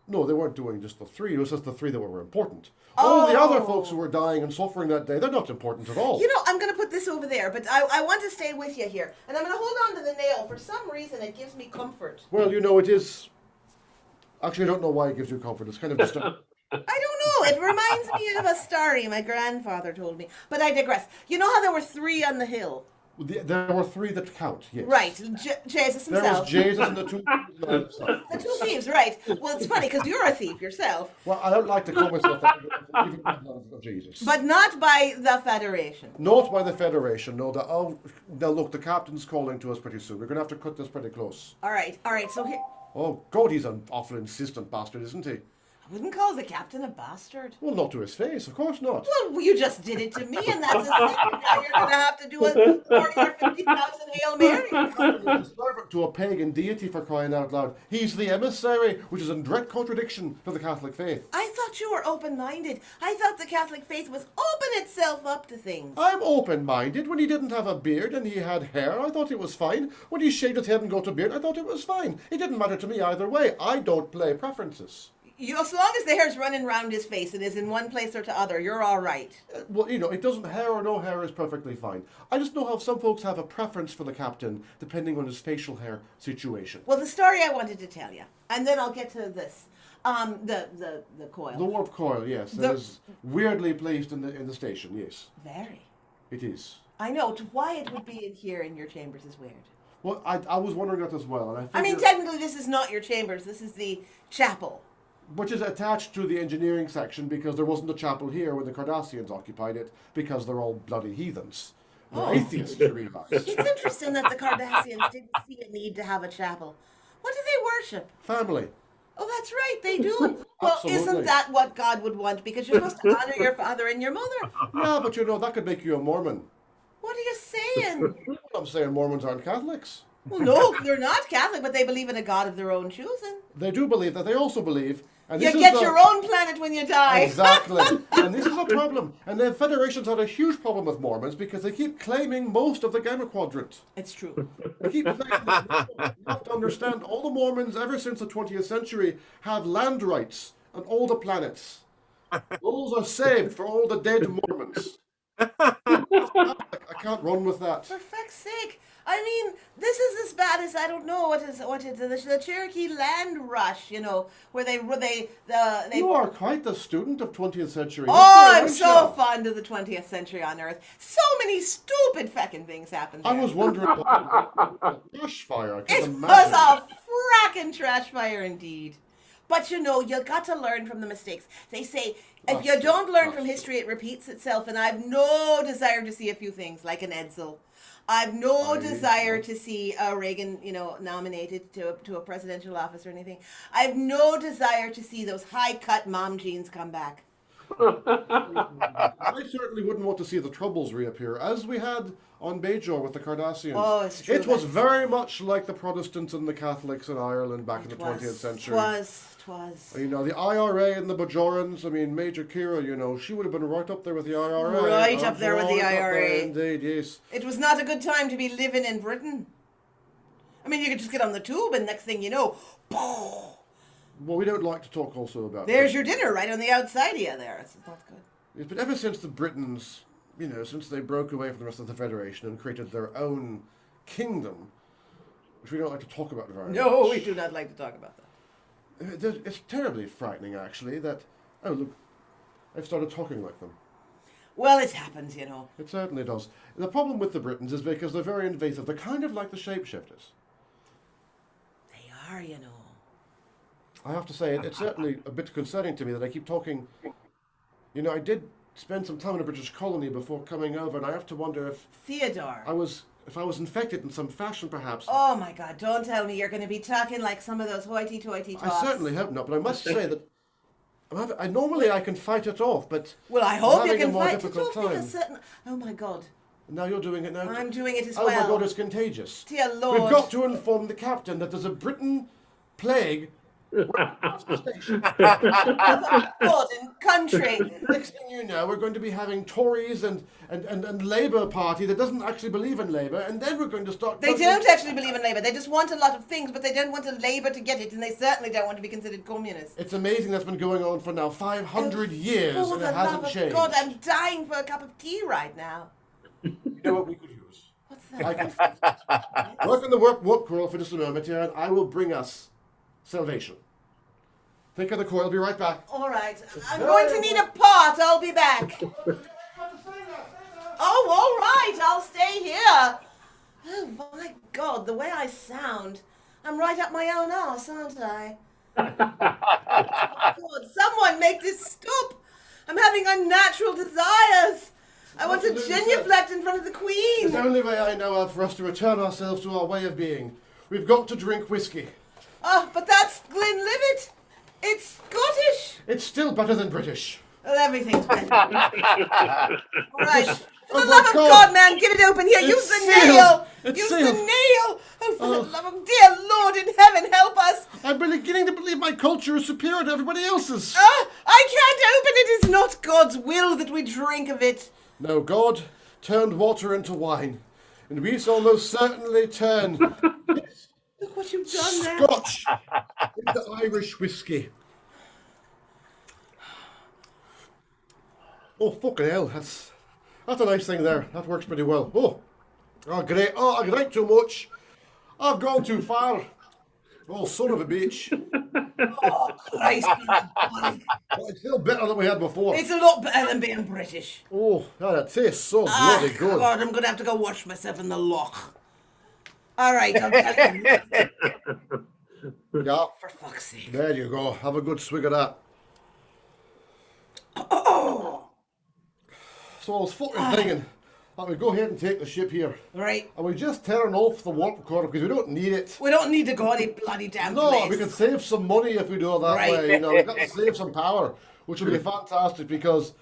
No, they weren't doing just the 3, it was just the 3 that were important. All the other folks who were dying and suffering that day, they're not important at all. You know, I'm going to put this over there, but I want to stay with you here. And I'm going to hold on to the nail. For some reason, it gives me comfort. Well, you know, it is... Actually, I don't know why it gives you comfort. It's kind of just... I don't know. It reminds me of a story my grandfather told me. But I digress. You know how there were 3 on the hill? There were 3 that count, yes. Right. Jesus There himself. was Jesus and the 2 thieves. The 2 thieves, right. Well, it's funny because you're a thief yourself. Well, I don't like to call myself that, even of Jesus. But not by the Federation. Not by the Federation, no. Now, look, the captain's calling to us pretty soon. We're going to have to cut this pretty close. All right. So here... Oh, God, he's an awful insistent bastard, isn't he? I wouldn't call the captain a bastard. Well, not to his face, of course not. Well, you just did it to me, and that's a sin. Now you're going to have to do a 40 or 50,000 Hail Marys. Servant to a pagan deity, for crying out loud. He's the emissary, which is in direct contradiction to the Catholic faith. I thought you were open-minded. I thought the Catholic faith was open itself up to things. I'm open-minded. When he didn't have a beard and he had hair, I thought it was fine. When he shaved his head and got a beard, I thought it was fine. It didn't matter to me either way. I don't play preferences. as long as the hair's running round his face and is in one place or to other, you're all right. Well, it doesn't, hair or no hair is perfectly fine. I just know how some folks have a preference for the captain depending on his facial hair situation. Well, the story I wanted to tell you, and then I'll get to this. The coil. The warp coil, yes, that is weirdly placed in the station, yes. Very. It is. I know. Why it would be in here in your chambers is weird. Well, I was wondering that as well. And I mean, technically, this is not your chambers. This is the chapel. Which is attached to the engineering section because there wasn't a chapel here when the Cardassians occupied it because they're all bloody heathens. They're atheists, you realise. It's interesting that the Cardassians didn't see a need to have a chapel. What do they worship? Family. Oh, that's right, they do. Well, Absolutely. isn't that what God would want? Because you're supposed to honor your father and your mother. Yeah, but that could make you a Mormon. What are you saying? I'm saying Mormons aren't Catholics. Well, no, they're not Catholic, but they believe in a God of their own choosing. They do believe that. They also believe... And You get your own planet when you die. Exactly. And this is a problem. And the Federation's had a huge problem with Mormons because they keep claiming most of the Gamma Quadrant. It's true. They keep saying that you have to understand all the Mormons ever since the 20th century have land rights on all the planets. Those are saved for all the dead Mormons. I can't run with that. For fuck's sake. I mean, this is as bad as I don't know what is the Cherokee land rush, where they You are quite the student of 20th century. Oh, I'm history, so aren't you? fond of the 20th century on Earth. So many stupid fucking things happened there. I was wondering about the brush fire. I can It imagine. was a fracking trash fire indeed. But you've got to learn from the mistakes. They say if you don't learn from history, it repeats itself. And I've no desire to see a few things like an Edsel. I've no desire to see Reagan, nominated to a presidential office or anything. I've no desire to see those high-cut mom jeans come back. I certainly wouldn't want to see the Troubles reappear, as we had on Bajor with the Cardassians. Oh, it's true. It was very much like the Protestants and the Catholics in Ireland back in the 20th century. Twas. The IRA and the Bajorans, Major Kira, she would have been right up there with the IRA. Right up there with the Right up there IRA. indeed, yes. It was not a good time to be living in Britain. I mean, you could just get on the tube and next thing you know, Well, we don't like to talk also about there's your dinner right on the outside of you there. It's not good. Yes, but ever since the Britons, since they broke away from the rest of the Federation and created their own kingdom, which we don't like to talk about very much. No, we do not like to talk about that. It's terribly frightening, actually, that... Oh, look, I've started talking like them. Well, it happens, It certainly does. The problem with the Britons is because they're very invasive. They're kind of like the shapeshifters. They are, I have to say, it's certainly a bit concerning to me that I keep talking... I did spend some time in a British colony before coming over, and I have to wonder if Theodore. if I was infected in some fashion, perhaps. Oh, my God, don't tell me you're going to be talking like some of those hoity-toity talks. I certainly hope not, but I must say that normally I can fight it off, but Well, I I'm hope you having a can more fight it difficult off time. because oh, my God. Now you're doing it now. I'm doing it as Oh well. my God, it's contagious. Dear Lord. We've got to inform the captain that there's a Britain plague. Golden country. Next thing you know, we're going to be having Tories and Labour Party that doesn't actually believe in Labour, and then we're going to start... They don't actually believe in Labour. They just want a lot of things, but they don't want a Labour to get it, and they certainly don't want to be considered communists. It's amazing that's been going on for now 500 years, For and the it hasn't love of changed. God, I'm dying for a cup of tea right now. You know what we could use? What's I that? can work on the warp coil for just a moment here, and I will bring us salvation. Think of the coil, be right back. All right. I'm going to need a pot. I'll be back. Oh, all right. I'll stay here. Oh, my God. The way I sound. I'm right up my own arse, aren't I? God, someone make this stop. I'm having unnatural desires. I want to genuflect in front of the It's Queen. the only way I know of for us to return ourselves to our way of being. We've got to drink whiskey. Oh, but that's Glenlivet. It's Scottish. It's still better than British. Well, everything's better. All right. For Oh the my love of God. God, man, give it open here. It's Use the sealed. nail. It's Use sealed. the nail. Oh, for the love of dear Lord in heaven, help us. I'm beginning to believe my culture is superior to everybody else's. I can't open it. It's not God's will that we drink of it. No, God turned water into wine, and we shall most certainly turn Look what you've done there. Scotch into Irish whiskey. Oh, fucking hell. That's a nice thing there. That works pretty well. Oh, great. Oh, I drank too much. I've gone too far. Oh, son of a bitch. Oh, Christ. But it's still better than we had before. It's a lot better than being British. Oh, that tastes so bloody good. God, I'm going to have to go wash myself in the loch. All right, I'll tell you. Yeah, For fuck's sake. there you go. Have a good swig of that. Oh, So I was fucking thinking that we go ahead and take the ship here. right. And we just turn off the warp recorder because we don't need it. We don't need to go any bloody damn No, place. we can save some money if we do it that Right. way. You know, we've got to save some power, which will be fantastic because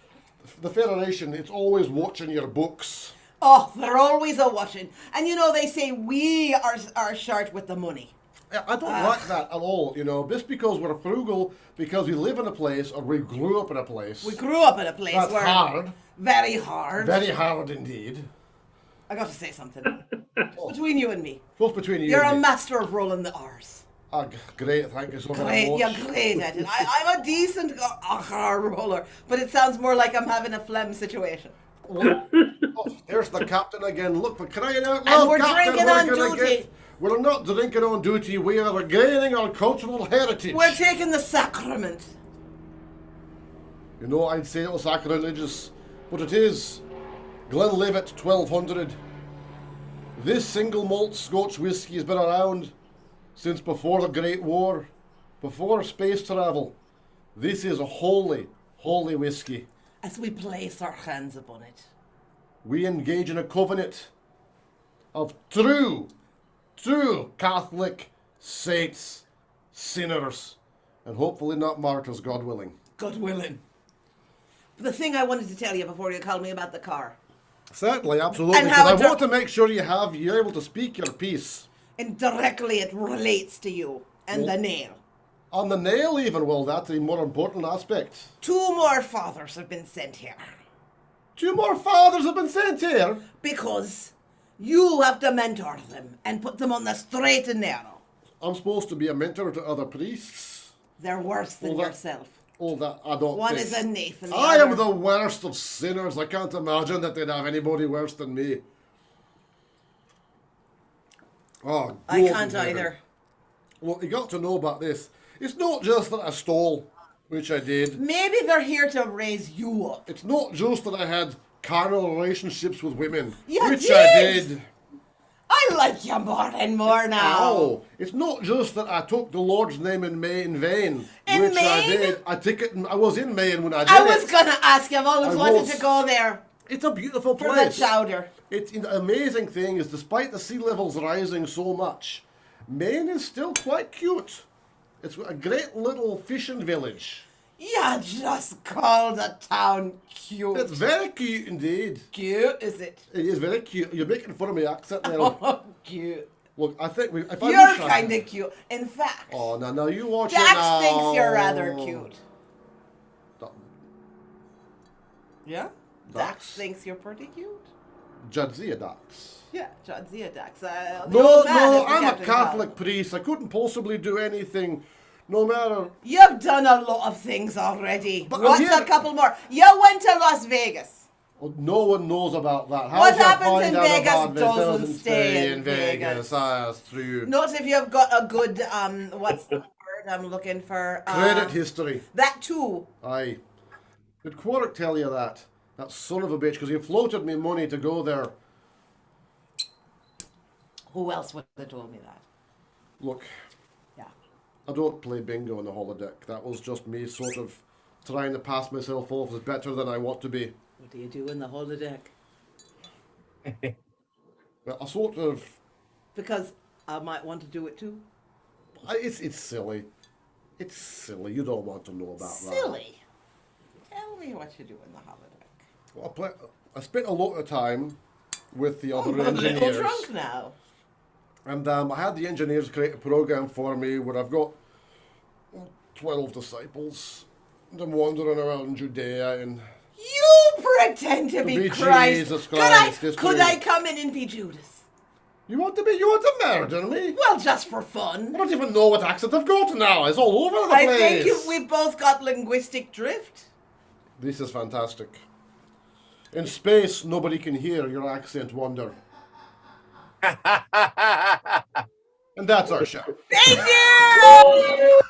the Federation, it's always watching your books. Oh, they're always a watching. And you know, they say we are short with the money. I don't like that at all, you know, just because we're frugal, because we live in a place or we grew up in a place. We grew up in a place That's where... hard. Very hard. Very hard indeed. I got to say something. Between you and me. What's between you You're a and me? master of rolling the R's. Great, thank you so Great, very much. you're great at it. I'm a decent R roller, but it sounds more like I'm having a phlegm situation. Oh, there's the captain again. Look, for crying out loud, And we're Captain, drinking we're on gonna duty. We're not drinking on duty. We are regaining our cultural heritage. We're taking the sacrament. You know, I'd say it was sacrilegious, but it is. Glenlivet 1200. This single malt Scotch whisky has been around since before the Great War, before space travel. This is a holy, holy whisky. As we place our hands upon it. We engage in a covenant of true Catholic saints, sinners, and hopefully not martyrs, God willing. God willing. The thing I wanted to tell you before you called me about the car. Certainly, absolutely, And how because I it want to make sure you're able to speak your piece. And directly it relates to you and Well- the nail. On the nail even, well, that's a more important aspect. 2 more fathers have been sent here. 2 more fathers have been sent here. Because you have to mentor them and put them on the straight and narrow. I'm supposed to be a mentor to other priests. They're worse than Well, that- yourself. Oh, that I don't One think. is a knave and the I other... am the worst of sinners. I can't imagine that they'd have anybody worse than me. Oh, I golden can't heaven. either. Well, you got to know about this. It's not just that I stole, which I did. Maybe they're here to raise you up. It's not just that I had carnal relationships with women, You which I did. did. I like you more and more now. Oh, it's not just that I took the Lord's name in vain, In which I Maine? did. I took it. I was in Maine when I did I was it. gonna ask you. I've always I wanted was. to go there It's a beautiful for the place. chowder. It's the amazing thing is, despite the sea levels rising so much, Maine is still quite cute. It's a great little fishing village. You just called the town cute. It's very cute indeed. Cute, is it? It is very cute. You're making fun of my accent there. Oh, cute. Look, I think if I You're was trying- kind of cute. In fact, Oh, no, you watch it Dax now. thinks you're rather cute. Yeah? Dax thinks you're pretty cute. Jadzia Dax. Yeah, Jadzia Dax. No, I'm a Catholic priest. I couldn't possibly do anything, no matter. You've done a lot of things already. But I'm What's here- a couple more? You went to Las Vegas. Well, no one knows about that. How What do you happens find in out Vegas about this? doesn't stay in Vegas. Vegas. That's true. Not if you've got a good, what's the word I'm looking for? Credit history. That too. Aye. Did Quark tell you that? That son of a bitch, because he floated me money to go there. Who else would have told me that? Look, Yeah. I don't play bingo in the holodeck. That was just me sort of trying to pass myself off as better than I want to be. What do you do in the holodeck? But I sort of... Because I might want to do it too. It's silly. It's silly. You don't want to know about that. Silly. Tell me what you do in the holodeck. Well, I spent a lot of time with the other I'm a little engineers. drunk now. And I had the engineers create a program for me where I've got 12 disciples. And I'm wandering around Judea and... You pretend to be be Christ. Jesus Could Christ, I? it's Could true. I come in and be Judas? You want to murder me? Well, just for fun. I don't even know what accent I've got now. It's all over the I place. think we've both got linguistic drift. This is fantastic. In space, nobody can hear your accent wander. And that's our show. Thank you!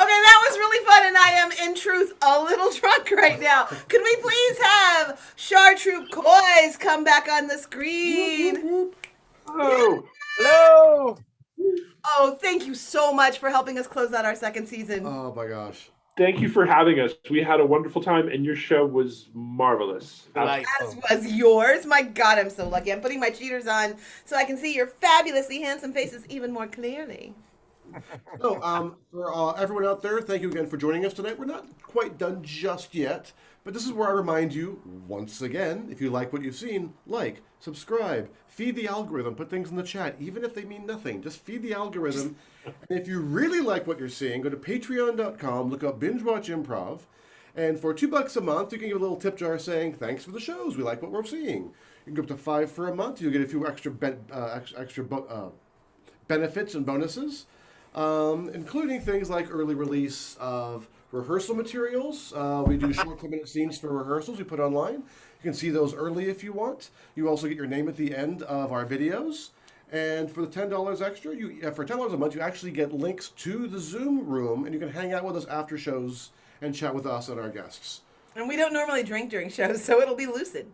Okay, that was really fun, and I am, in truth, a little drunk right now. Could we please have Chartreuquoise come back on the screen? Oh, Hello. Oh, thank you so much for helping us close out our second season. Oh my gosh. thank you for having us. We had a wonderful time, and your show was marvelous. As Delightful. was yours. My God, I'm so lucky. I'm putting my cheaters on so I can see your fabulously handsome faces even more clearly. So, for everyone out there, thank you again for joining us tonight. We're not quite done just yet, but this is where I remind you, once again, if you like what you've seen, like, subscribe, feed the algorithm, put things in the chat, even if they mean nothing. Just feed the algorithm. And if you really like what you're seeing, go to patreon.com, look up Bingewatch Improv, and for $2 a month, you can give a little tip jar saying, thanks for the shows, we like what we're seeing. You can go up to $5 for a month, you'll get a few extra benefits and bonuses. Including things like early release of rehearsal materials. We do short 2-minute scenes for rehearsals we put online. You can see those early if you want. You also get your name at the end of our videos. And for the $10 extra, for $10 a month, you actually get links to the Zoom room, and you can hang out with us after shows and chat with us and our guests. And we don't normally drink during shows, so it'll be lucid.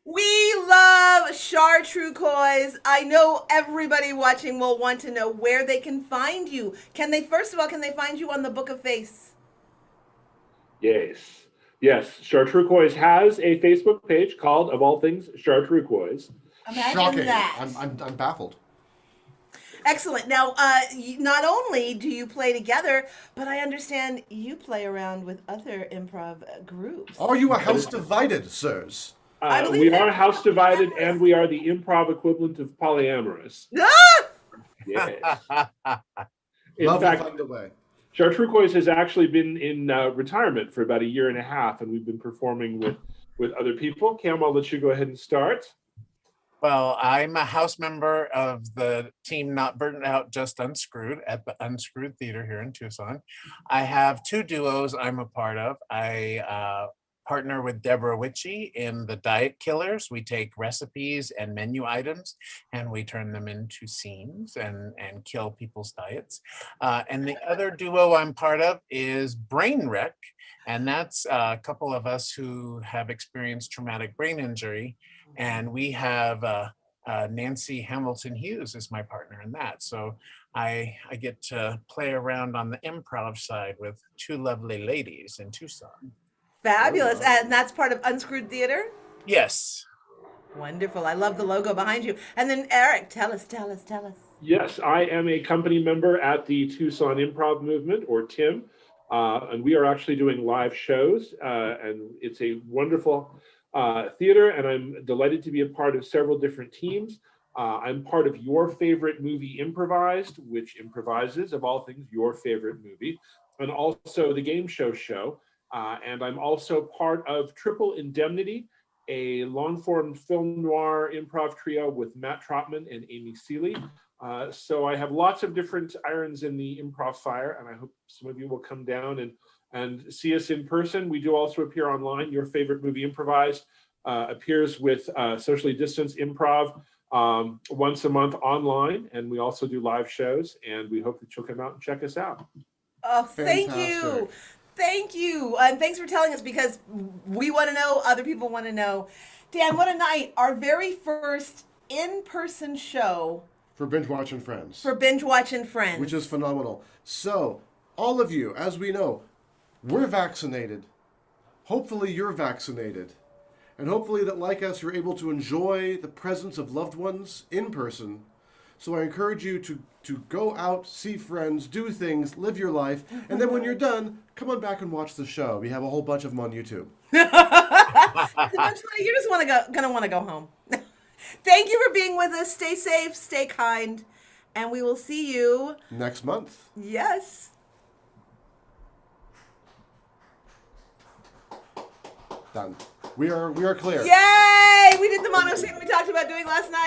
We love Chartreuquoise. I know everybody watching will want to know where they can find you. First of all, can they find you on the Book of Face? Yes. Chartrequoise has a Facebook page called, of all things, Chartrequoise. Imagine Shocking. that. I'm baffled. Excellent. Now, not only do you play together, but I understand you play around with other improv groups. Are you a house divided, sirs? I believe We that. are house divided, and we are the improv equivalent of polyamorous. Ah! Yes. In Love fact, will find a way. Chartrequoise has actually been in retirement for about 1.5 years, and we've been performing with other people. Cam, I'll let you go ahead and start. Well, I'm a house member of the team Not Burnt Out, Just Unscrewed at the Unscrewed Theater here in Tucson. I have 2 duos I'm a part of. I partner with Deborah Witchy in the Diet Killers. We take recipes and menu items and we turn them into scenes and kill people's diets. And the other duo I'm part of is Brain Wreck. And that's a couple of us who have experienced traumatic brain injury. And we have Nancy Hamilton Hughes is my partner in that. So I get to play around on the improv side with 2 lovely ladies in Tucson. Fabulous. And that's part of Unscrewed Theater? Yes. Wonderful. I love the logo behind you. And then Eric, tell us. Yes, I am a company member at the Tucson Improv Movement, or TIM, and we are actually doing live shows, and it's a wonderful theater, and I'm delighted to be a part of several different teams. I'm part of Your Favorite Movie Improvised, which improvises, of all things, your favorite movie, and also the Game Show. And I'm also part of Triple Indemnity, a long-form film noir improv trio with Matt Trotman and Amy Seeley. So I have lots of different irons in the improv fire, and I hope some of you will come down and see us in person. We do also appear online. Your Favorite Movie Improvised appears with socially distanced improv once a month online, and we also do live shows, and we hope that you'll come out and check us out. Oh, thank Fantastic. you. Thank you. And thanks for telling us, because we want to know, other people want to know. Dan, what a night. Our very first in-person show For Binge Watching Friends. for Binge Watching Friends. Which is phenomenal. So, all of you, as we know, we're vaccinated. Hopefully you're vaccinated. And hopefully that, like us, you're able to enjoy the presence of loved ones in person. So I encourage you to go out, see friends, do things, live your life. And then when you're done, come on back and watch the show. We have a whole bunch of them on YouTube. Eventually, you're just gonna want to go home. Thank you for being with us. Stay safe, stay kind, and we will see you Next month. Yes. Done. We are clear. Yay! We did the mono scene we talked about doing last night.